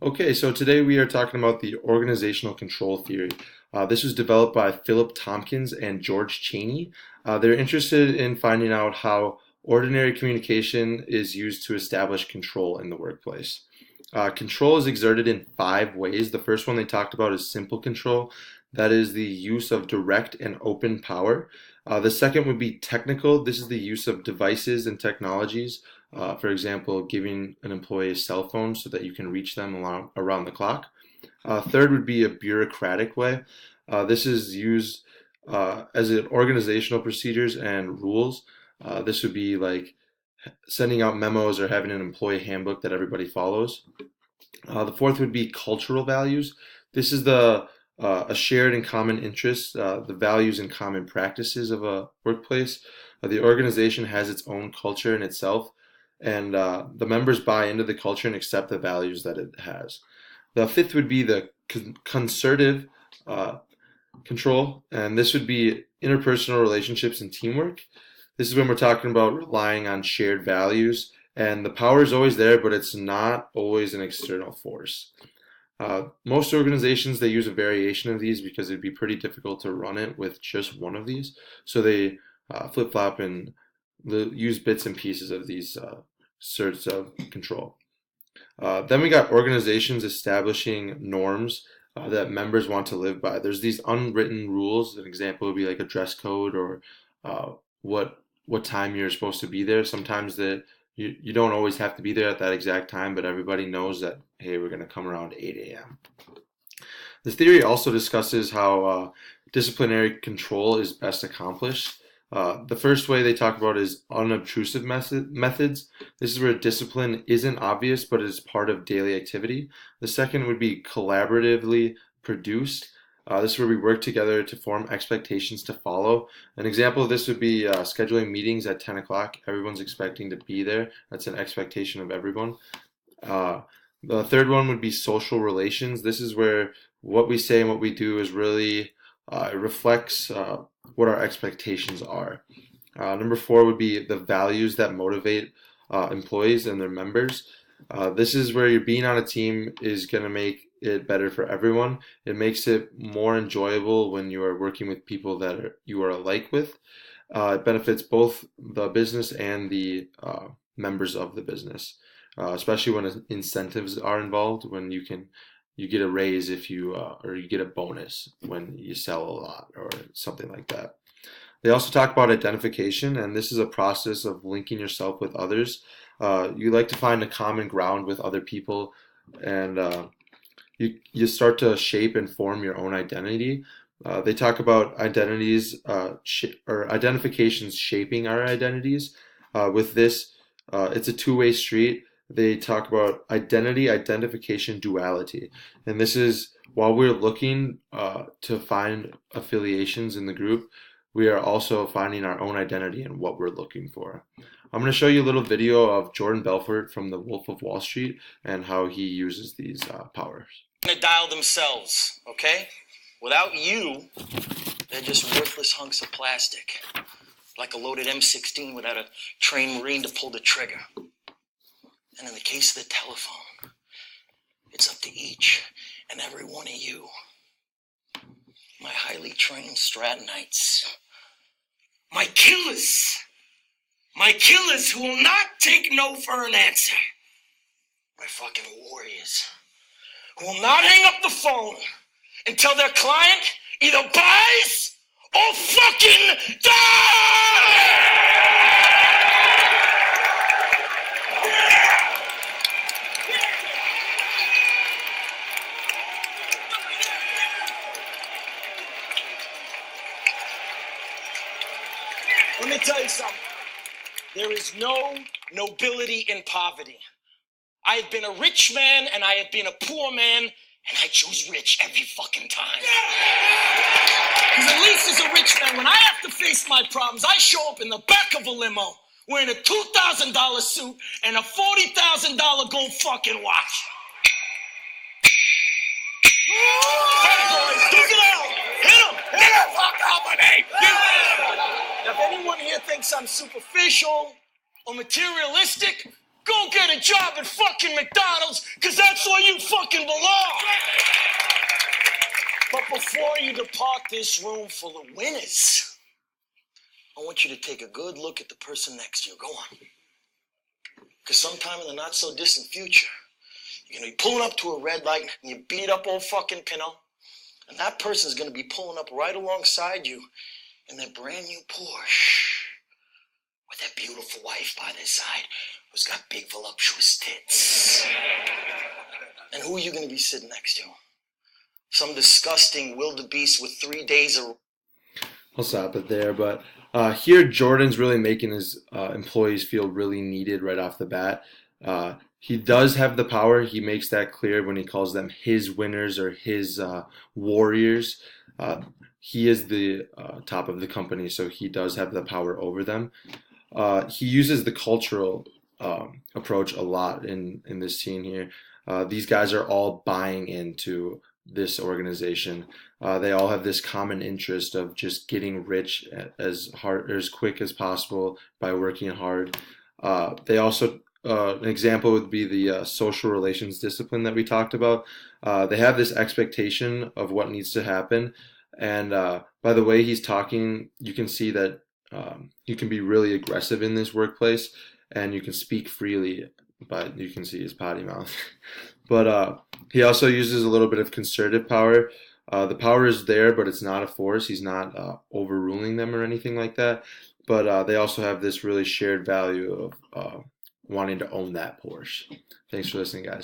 Okay, so today we are talking about the organizational control theory. This was developed by Philip Tompkins and George Cheney. They're interested in finding out how ordinary communication is used to establish control in the workplace. Control is exerted in five ways. The first one they talked about is simple control. That is the use of direct and open power. The second would be technical. This is the use of devices and technologies. For example, giving an employee a cell phone so that you can reach them around the clock. Third would be a bureaucratic way. This is used as an organizational procedures and rules. This would be like sending out memos or having an employee handbook that everybody follows. The fourth would be cultural values. This is the a shared and common interest, the values and common practices of a workplace. The organization has its own culture in itself, and the members buy into the culture and accept the values that it has. The fifth would be the concerted uh, control, and this would be interpersonal relationships and teamwork. This is when we're talking about relying on shared values, and the power is always there, but it's not always an external force. Most organizations they use a variation of these because it'd be pretty difficult to run it with just one of these, so they flip flop and use bits and pieces of these sorts of control. Then we got organizations establishing norms that members want to live by. There's these unwritten rules. An example would be like a dress code or uh, what time you're supposed to be there. Sometimes you don't always have to be there at that exact time, but everybody knows that hey, we're going to come around 8 a.m. This theory also discusses how disciplinary control is best accomplished. The first way they talk about is unobtrusive methods. This is where discipline isn't obvious, but is part of daily activity. The second would be collaboratively produced. This is where we work together to form expectations to follow. An example of this would be scheduling meetings at 10 o'clock. Everyone's expecting to be there. That's an expectation of everyone. Uh, the third one would be social relations. This is where what we say and what we do is really it reflects what our expectations are. Number four would be the values that motivate employees and their members. This is where you're being on a team is going to make it better for everyone. It makes it more enjoyable when you are working with people that you are alike with. It benefits both the business and the members of the business, especially when incentives are involved. When you get a raise if you or you get a bonus when you sell a lot or something like that. They also talk about identification, and this is a process of linking yourself with others. You like to find a common ground with other people, and you start to shape and form your own identity. They talk about identities or identifications shaping our identities. With this, it's a two-way street. They talk about identity, identification, duality. And this is while we're looking to find affiliations in the group, we are also finding our own identity and what we're looking for. I'm going to show you a little video of Jordan Belfort from The Wolf of Wall Street and how he uses these powers. Going to dial themselves, okay? Without you, they're just worthless hunks of plastic. Like a loaded M16 without a trained Marine to pull the trigger. And in the case of the telephone, it's up to each and every one of you, my highly trained Stratonites, my killers who will not take no for an answer, my fucking warriors, who will not hang up the phone until their client either buys or fucking dies! Let me tell you something. There is no nobility in poverty. I have been a rich man and I have been a poor man, and I chose rich every fucking time. Because at least as a rich man, when I have to face my problems, I show up in the back of a limo wearing a $2,000 suit and a $40,000 gold fucking watch. Hey boys, duke it out! Hit him! Fuck off with me! Now, if anyone here thinks I'm superficial or materialistic, go get a job at fucking McDonald's, because that's where you fucking belong. But before you depart this room full of winners, I want you to take a good look at the person next to you. Go on. Because sometime in the not so distant future, you're going to be pulling up to a red light and you beat up old fucking Pinto. And that person's going to be pulling up right alongside you in their brand new Porsche with their beautiful wife by their side who's got big voluptuous tits. And who are you going to be sitting next to? Some disgusting wildebeest with 3 days of... I'll stop it there, but here Jordan's really making his employees feel really needed right off the bat. He does have the power. He makes that clear when he calls them his winners or his warriors. He is the top of the company, so he does have the power over them. He uses the cultural approach a lot in this scene here. These guys are all buying into this organization. They all have this common interest of just getting rich as hard or as quick as possible by working hard. They also an example would be the social relations discipline that we talked about. They have this expectation of what needs to happen, and by the way he's talking, you can see that you can be really aggressive in this workplace, and you can speak freely, but you can see his potty mouth. But he also uses a little bit of concerted power. The power is there, but it's not a force. He's not overruling them or anything like that. But they also have this really shared value of wanting to own that Porsche. Thanks for listening, guys.